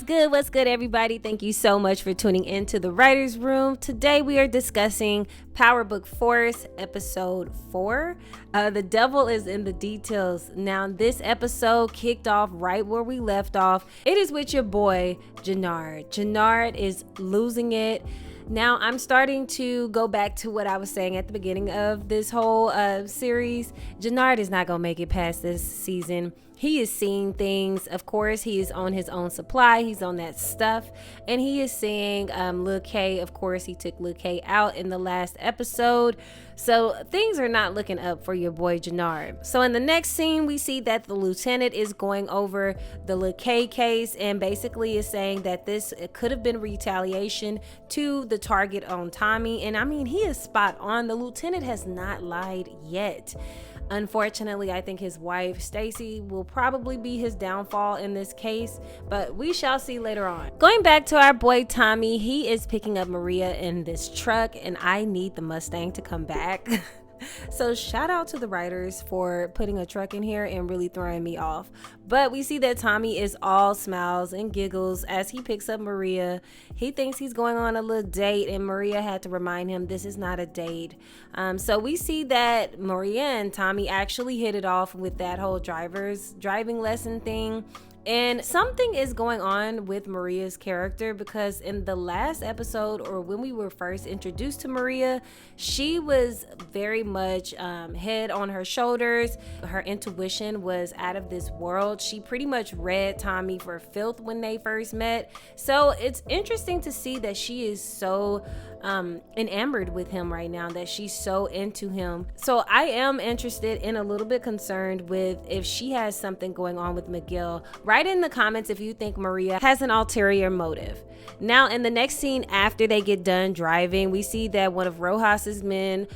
What's good, everybody? Thank you so much for tuning into the Writer's Room. Today we are discussing Power Book Force, episode 4. The devil is in the details. Now, this episode kicked off right where we left off. It is with your boy, Jannard. Jannard is losing it. Now, I'm starting to go back to what I was saying at the beginning of this whole series. Jannard is not going to make it past this season. He is seeing things. Of course, he is on his own supply. He's on that stuff. And he is seeing Lil K. Of course, he took Lil K out in the last episode. So things are not looking up for your boy Jannard. So in the next scene, we see that the lieutenant is going over the Lil K case and basically is saying that this could have been retaliation to the target on Tommy. And I mean, he is spot on. The lieutenant has not lied yet. Unfortunately, I think his wife, Stacy, will probably be his downfall in this case, but we shall see later on. Going back to our boy Tommy, he is picking up Maria in this truck, and I need the Mustang to come back. So shout out to the writers for putting a truck in here and really throwing me off. But we see that Tommy is all smiles and giggles as he picks up Maria. He thinks he's going on a little date, and Maria had to remind him this is not a date. So we see that Maria and Tommy actually hit it off with that whole driving lesson thing. And something is going on with Maria's character, because in the last episode, or when we were first introduced to Maria, she was very much head on her shoulders. Her intuition was out of this world. She pretty much read Tommy for filth when they first met. So it's interesting to see that she is so enamored with him right now, that she's so into him. So I am interested and a little bit concerned with if she has something going on with Miguel. Write in the comments if you think Maria has an ulterior motive. Now, in the next scene after they get done driving, we see that one of Rojas's men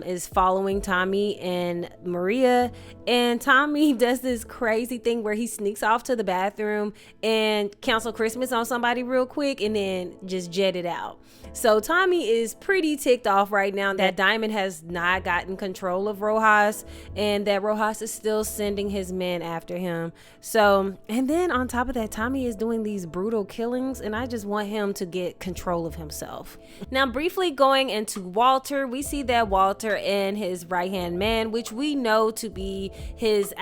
is following Tommy and Maria, and Tommy does this crazy thing where he sneaks off to the bathroom and cancel Christmas on somebody real quick and then just jet it out. So Tommy is pretty ticked off right now that Diamond has not gotten control of Rojas, and that Rojas is still sending his men after him. So, and then on top of that, Tommy is doing these brutal killings, and I just want him to get control of himself. Now, briefly going into Walter, we see that Walter and his right-hand man, which we know to be his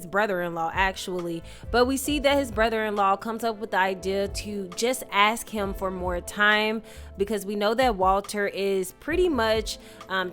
brother-in-law actually, but we see that his brother-in-law comes up with the idea to just ask him for more time, because we know that Walter is pretty much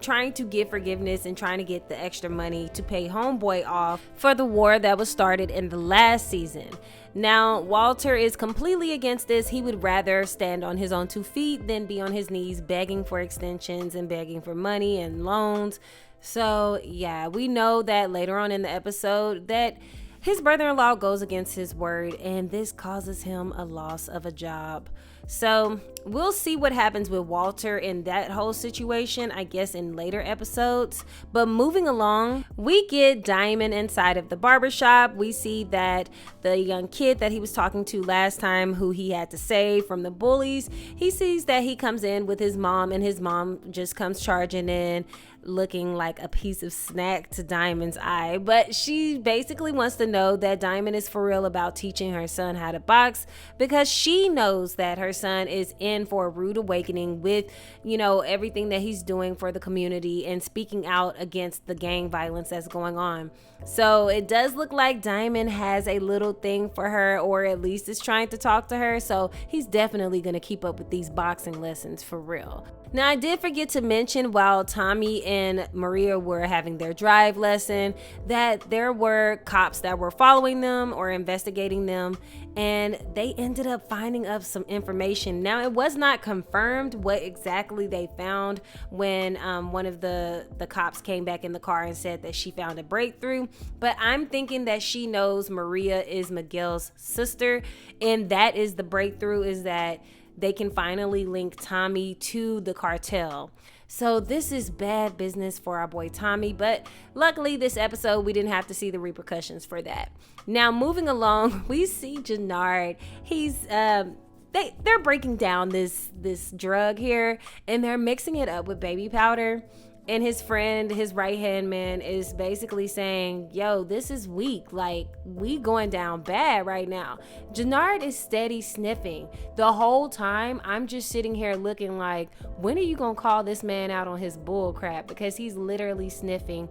trying to get forgiveness and trying to get the extra money to pay homeboy off for the war that was started in the last season. Now, Walter is completely against this. He would rather stand on his own 2 feet than be on his knees begging for extensions and begging for money and loans. So yeah, we know that later on in the episode that his brother-in-law goes against his word, and this causes him a loss of a job. So we'll see what happens with Walter in that whole situation, I guess, in later episodes. But moving along, we get Diamond inside of the barbershop. We see that the young kid that he was talking to last time, who he had to save from the bullies, he sees that he comes in with his mom, and his mom just comes charging in, looking like a piece of snack to Diamond's eye. But she basically wants to know that Diamond is for real about teaching her son how to box, because she knows that her son is in for a rude awakening with, you know, everything that he's doing for the community and speaking out against the gang violence that's going on. So it does look like Diamond has a little thing for her, or at least is trying to talk to her. So he's definitely going to keep up with these boxing lessons for real. Now, I did forget to mention, while Tommy and Maria were having their drive lesson, that there were cops that were following them or investigating them, and they ended up finding up some information. Now, it was not confirmed what exactly they found when one of the cops came back in the car and said that she found a breakthrough, but I'm thinking that she knows Maria is Miguel's sister, and that is the breakthrough, is that they can finally link Tommy to the cartel. So this is bad business for our boy Tommy, but luckily this episode we didn't have to see the repercussions for that. Now, moving along, we see Jannard. He's they're breaking down this drug here, and they're mixing it up with baby powder. And his friend, his right hand man, is basically saying, yo, this is weak. Like, we going down bad right now. Jenard is steady sniffing. The whole time, I'm just sitting here looking like, when are you going to call this man out on his bull crap? Because he's literally sniffing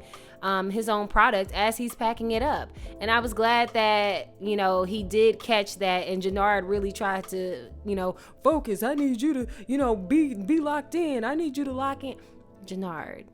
his own product as he's packing it up. And I was glad that, you know, he did catch that, and Jenard really tried to, you know, focus. I need you to, you know, be locked in. I need you to lock in. Jenard,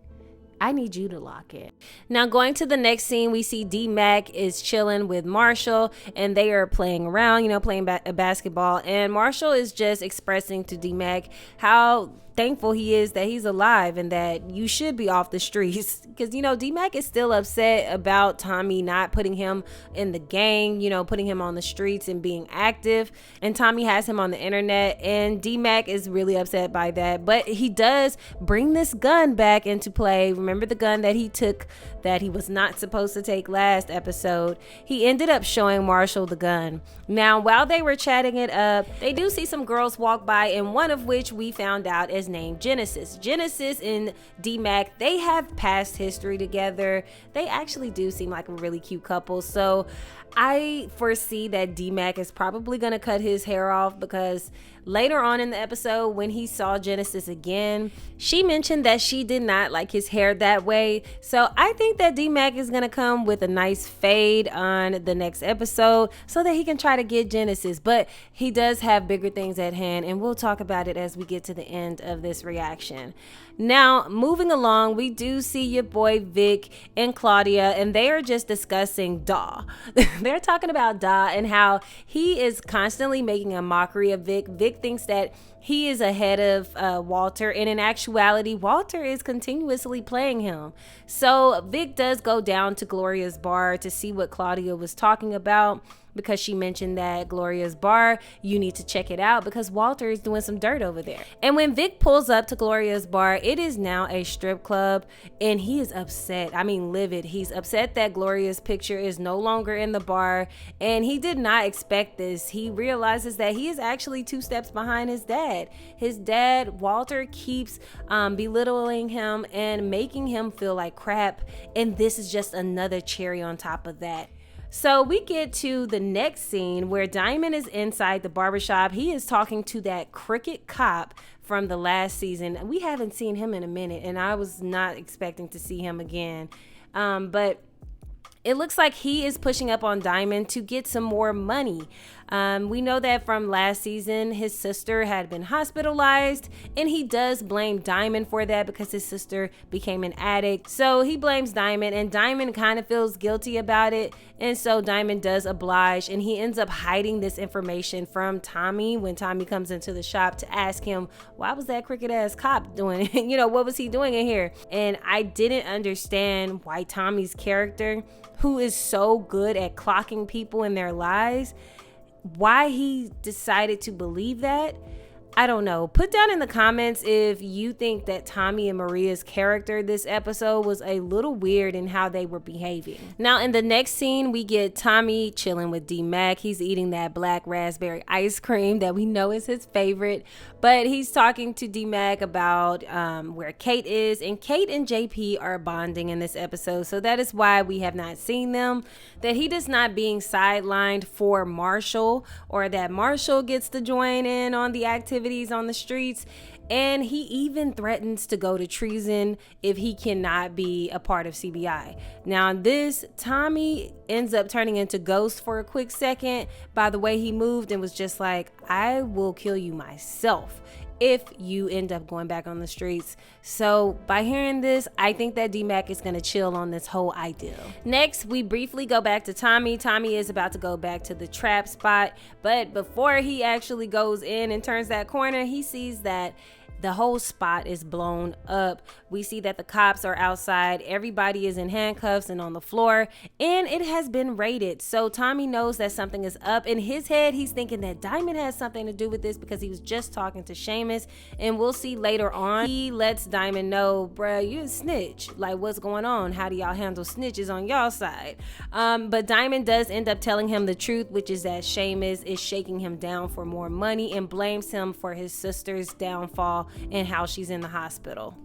I need you to lock in. Now, going to the next scene, we see D-Mac is chilling with Marshall, and they are playing around, you know, playing basketball. And Marshall is just expressing to D-Mac how thankful he is that he's alive and that you should be off the streets. Because, you know, D-Mac is still upset about Tommy not putting him in the gang, you know, putting him on the streets and being active. And Tommy has him on the internet, and D-Mac is really upset by that. But he does bring this gun back into play. Remember the gun that he took that he was not supposed to take last episode? He ended up showing Marshall the gun. Now, while they were chatting it up, they do see some girls walk by, and one of which we found out is named Genesis. Genesis and D-Mac, they have past history together. They actually do seem like a really cute couple. So I foresee that D-Mac is probably going to cut his hair off, because later on in the episode, when he saw Genesis again, she mentioned that she did not like his hair that way. So I think that D-Mac is going to come with a nice fade on the next episode so that he can try to get Genesis. But he does have bigger things at hand, and we'll talk about it as we get to the end of this reaction. Now, moving along, we do see your boy Vic and Claudia, and they are just discussing Daw. They're talking about Daw and how he is constantly making a mockery of Vic. Vic thinks that he is ahead of Walter, and in actuality, Walter is continuously playing him. So Vic does go down to Gloria's bar to see what Claudia was talking about, because she mentioned that Gloria's bar, you need to check it out because Walter is doing some dirt over there. And when Vic pulls up to Gloria's bar, it is now a strip club, and he is upset. I mean, livid. He's upset that Gloria's picture is no longer in the bar, and he did not expect this. He realizes that he is actually 2 steps behind his dad. His dad, Walter, keeps belittling him and making him feel like crap, and this is just another cherry on top of that. So we get to the next scene where Diamond is inside the barbershop. He is talking to that crooked cop from the last season. We haven't seen him in a minute, and I was not expecting to see him again. But it looks like he is pushing up on Diamond to get some more money. We know that from last season, his sister had been hospitalized, and he does blame Diamond for that because his sister became an addict. So he blames Diamond, and Diamond kind of feels guilty about it. And so Diamond does oblige, and he ends up hiding this information from Tommy when Tommy comes into the shop to ask him, why was that crooked ass cop doing? You know, what was he doing in here? And I didn't understand why Tommy's character, who is so good at clocking people in their lies, why he decided to believe that. I don't know. Put down in the comments if you think that Tommy and Maria's character this episode was a little weird in how they were behaving. Now, in the next scene, we get Tommy chilling with D-Mac. He's eating that black raspberry ice cream that we know is his favorite. But he's talking to D-Mac about where Kate is. And Kate and JP are bonding in this episode. So that is why we have not seen them. That he is not being sidelined for Marshall, or that Marshall gets to join in on the activity on the streets. And he even threatens to go to treason if he cannot be a part of CBI. Now this, Tommy ends up turning into Ghost for a quick second by the way he moved, and was just like, I will kill you myself if you end up going back on the streets. So by hearing this, I think that D-Mac is going to chill on this whole idea. Next, we briefly go back to Tommy. Tommy is about to go back to the trap spot, but before he actually goes in and turns that corner, he sees that the whole spot is blown up. We see that the cops are outside. Everybody is in handcuffs and on the floor, and it has been raided. So Tommy knows that something is up. In his head, he's thinking that Diamond has something to do with this because he was just talking to Seamus, and we'll see later on. He lets Diamond know, bruh, you a snitch. Like, what's going on? How do y'all handle snitches on y'all side? But Diamond does end up telling him the truth, which is that Seamus is shaking him down for more money and blames him for his sister's downfall and how she's in the hospital.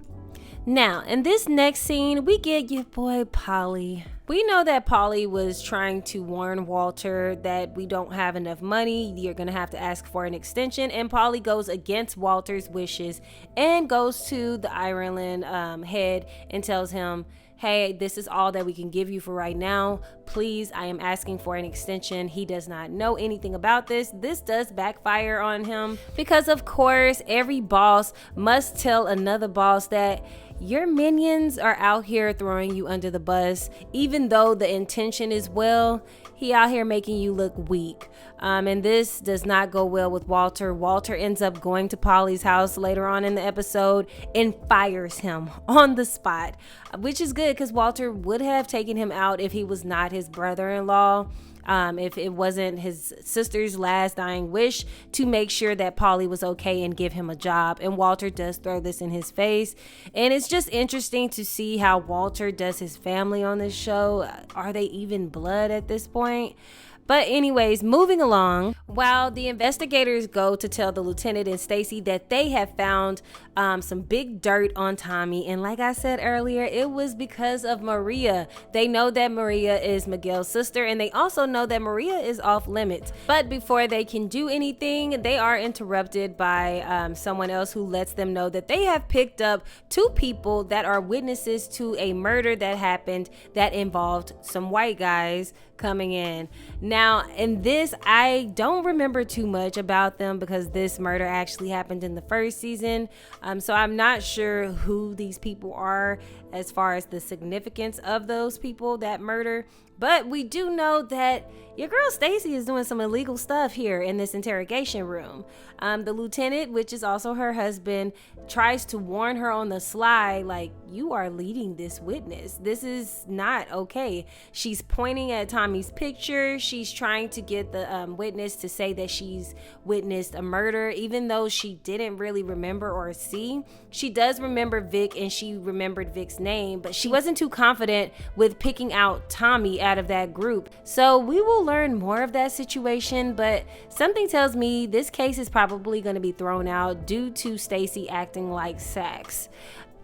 Now, in this next scene, we get your boy Polly. We know that Polly was trying to warn Walter that we don't have enough money. You're going to have to ask for an extension. And Polly goes against Walter's wishes and goes to the Ireland head and tells him, hey, this is all that we can give you for right now. Please, I am asking for an extension. He does not know anything about this. This does backfire on him because, of course, every boss must tell another boss that your minions are out here throwing you under the bus. Even though the intention is well, he out here making you look weak. And this does not go well with Walter. Walter ends up going to Polly's house later on in the episode and fires him on the spot, which is good because Walter would have taken him out if he was not his brother-in-law. If it wasn't his sister's last dying wish to make sure that Polly was okay and give him a job. And Walter does throw this in his face. And it's just interesting to see how Walter does his family on this show. Are they even blood at this point? But anyways, moving along, while the investigators go to tell the lieutenant and Stacy that they have found some big dirt on Tommy. And like I said earlier, it was because of Maria. They know that Maria is Miguel's sister, and they also know that Maria is off limits. But before they can do anything, they are interrupted by someone else who lets them know that they have picked up 2 people that are witnesses to a murder that happened that involved some white guys coming in. Now, in this, I don't remember too much about them because this murder actually happened in the first season. So I'm not sure who these people are as far as the significance of those people that murder. But we do know that your girl Stacy is doing some illegal stuff here in this interrogation room. The lieutenant, which is also her husband, tries to warn her on the sly, like, you are leading this witness. This is not okay. She's pointing at Tommy's picture. She's trying to get the witness to say that she's witnessed a murder, even though she didn't really remember or see. She does remember Vic, and she remembered Vic's name, but she wasn't too confident with picking out Tommy out of that group. So we will learn more of that situation, but something tells me this case is probably going to be thrown out due to Stacy acting like Sax.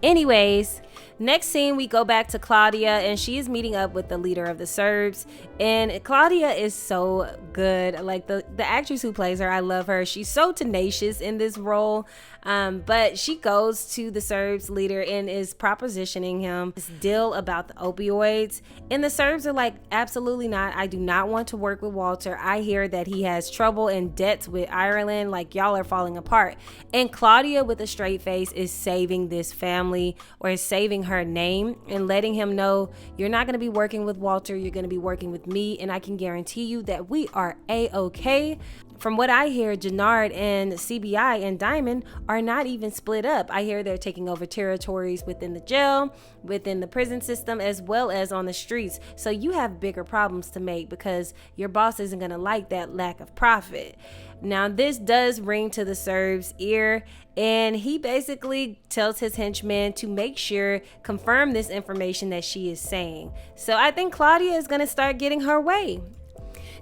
Anyways, next scene we go back to Claudia, and she is meeting up with the leader of the Serbs. And Claudia is so good. Like the actress who plays her, I love her. She's so tenacious in this role. But she goes to the Serbs leader and is propositioning him this deal about the opioids. And the Serbs are like, absolutely not. I do not want to work with Walter. I hear that he has trouble and debts with Ireland. Like, y'all are falling apart. And Claudia, with a straight face, is saving this family, or is saving her name and letting him know, you're not going to be working with Walter. You're going to be working with me. And I can guarantee you that we are A-okay. From what I hear, Jenard and CBI and Diamond are not even split up. I hear they're taking over territories within the jail, within the prison system, as well as on the streets. So you have bigger problems to make because your boss isn't going to like that lack of profit. Now, this does ring to the Serb's ear, and he basically tells his henchmen to make sure, confirm this information that she is saying. So I think Claudia is going to start getting her way.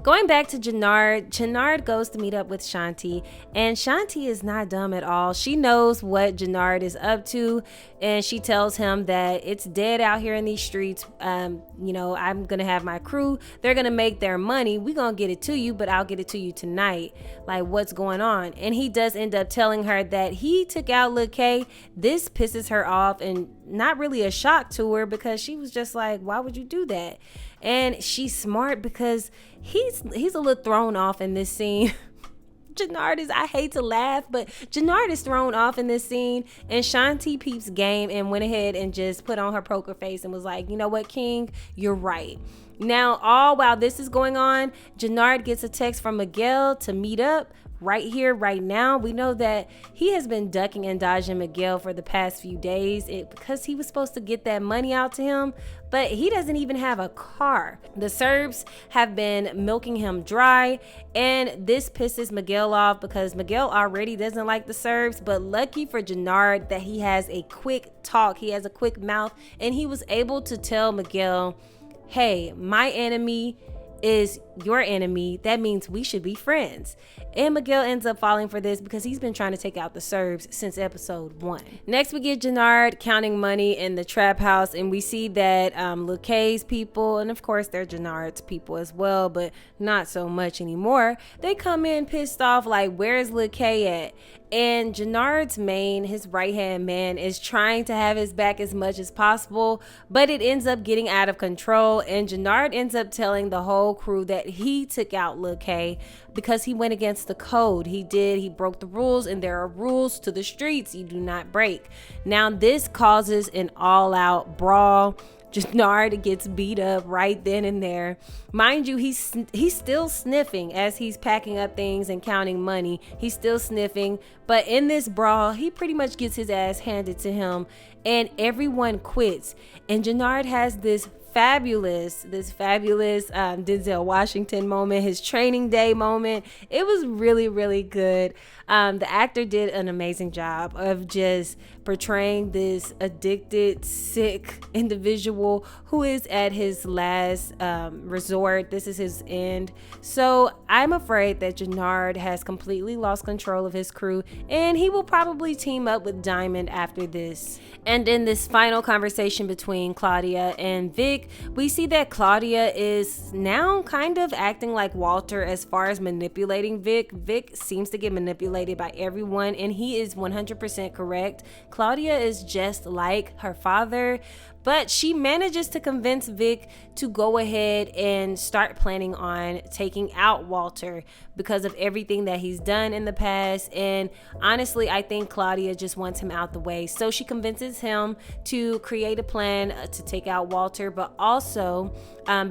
Going back to Jenard goes to meet up with Shanti, and Shanti is not dumb at all. She knows what Jenard is up to, and she tells him that it's dead out here in these streets. I'm gonna have my crew. They're gonna make their money. We're gonna get it to you, but I'll get it to you tonight. Like, what's going on? And he does end up telling her that he took out Lil K. This pisses her off, and not really a shock to her because she was just like, why would you do that? And she's smart because he's a little thrown off in this scene. Jenard is, I hate to laugh, but Jenard is thrown off in this scene, and Shanti peeps game and went ahead and just put on her poker face and was like, you know what, King, you're right. Now, all while this is going on, Jenard gets a text from Miguel to meet up right here, right now. We know that he has been ducking and dodging Miguel for the past few days because he was supposed to get that money out to him, but he doesn't even have a car. The Serbs have been milking him dry, and this pisses Miguel off because Miguel already doesn't like the Serbs. But lucky for Jenard that he has a quick talk, he has a quick mouth, and he was able to tell Miguel, hey, my enemy is your enemy, that means we should be friends. And Miguel ends up falling for this because he's been trying to take out the Serbs since episode 1. Next, we get Jenard counting money in the trap house, and we see that Lil K's people, and of course they're Jenard's people as well, but not so much anymore. They come in pissed off like, where's Lil K at? And Jenard's his right-hand man, is trying to have his back as much as possible, but it ends up getting out of control, and Jenard ends up telling the whole crew that he took out Lil K because he went against the code. He broke the rules, and there are rules to the streets you do not break. Now this causes an all-out brawl. Jenard gets beat up right then and there. Mind you, he's still sniffing as he's packing up things and counting money. He's still sniffing, but in this brawl, he pretty much gets his ass handed to him, and everyone quits. And Jenard has this fabulous Denzel Washington moment, his training day moment. It was really, really good. The actor did an amazing job of just portraying this addicted, sick individual who is at his last resort. This is his end. So I'm afraid that Jenard has completely lost control of his crew, and he will probably team up with Diamond after this. And in this final conversation between Claudia and Vic, we see that Claudia is now kind of acting like Walter as far as manipulating Vic. Vic seems to get manipulated by everyone, and he is 100% correct. Claudia is just like her father, but she manages to convince Vic to go ahead and start planning on taking out Walter because of everything that he's done in the past. And honestly, I think Claudia just wants him out the way. So she convinces him to create a plan to take out Walter, but also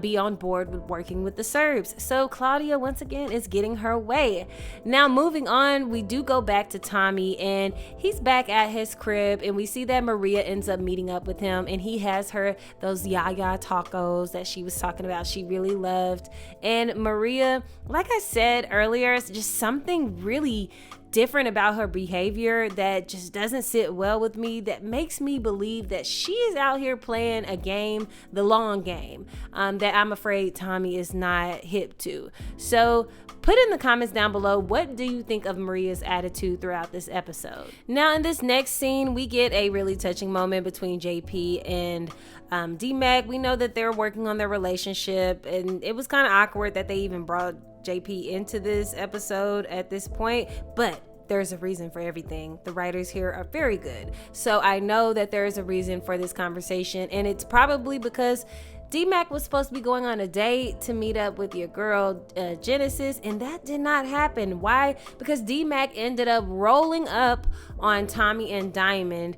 be on board with working with the Serbs. So Claudia, once again, is getting her way. Now, moving on, we do go back to Tommy, and he's back at his crib, and we see that Maria ends up meeting up with him, and he has her those yaya tacos that she was talking about she really loved. And Maria, like I said earlier, it's just something really different about her behavior that just doesn't sit well with me, that makes me believe that she is out here playing a game, the long game, that I'm afraid Tommy is not hip to. So put in the comments down below, what do you think of Maria's attitude throughout this episode? Now, in this next scene, we get a really touching moment between JP and D-Mac. We know that they're working on their relationship, and it was kind of awkward that they even brought JP into this episode at this point, but there's a reason for everything. The writers here are very good. So I know that there is a reason for this conversation, and it's probably because D-Mac was supposed to be going on a date to meet up with your girl, Genesis, and that did not happen. Why? Because D-Mac ended up rolling up on Tommy and Diamond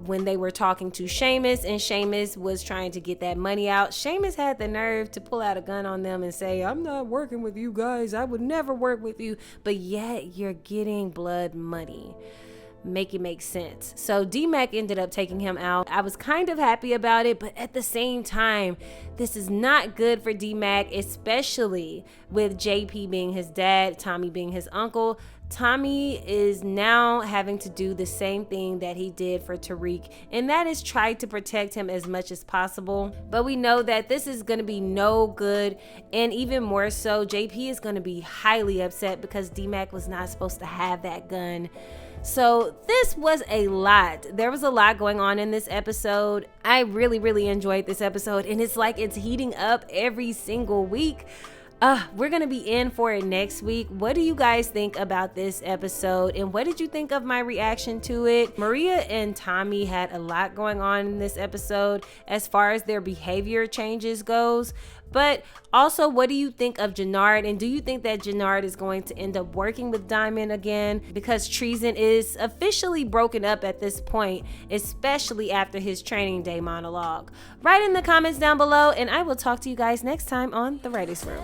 when they were talking to Sheamus, and Sheamus was trying to get that money out. Sheamus had the nerve to pull out a gun on them and say, I'm not working with you guys. I would never work with you. But yet you're getting blood money. Make it make sense. So D-Mac ended up taking him out. I was kind of happy about it, but at the same time, this is not good for D-Mac, especially with JP being his dad, Tommy being his uncle. Tommy is now having to do the same thing that he did for Tariq, and that is try to protect him as much as possible. But we know that this is going to be no good, and even more so, JP is going to be highly upset because D-Mac was not supposed to have that gun. So this was a lot. There was a lot going on in this episode. I really, really enjoyed this episode, and it's like it's heating up every single week. We're gonna be in for it next week. What do you guys think about this episode, and what did you think of my reaction to it? Maria and Tommy had a lot going on in this episode as far as their behavior changes goes. But also, what do you think of Jenard? And do you think that Jenard is going to end up working with Diamond again? Because Treason is officially broken up at this point, especially after his training day monologue. Write in the comments down below, and I will talk to you guys next time on The Writers Room.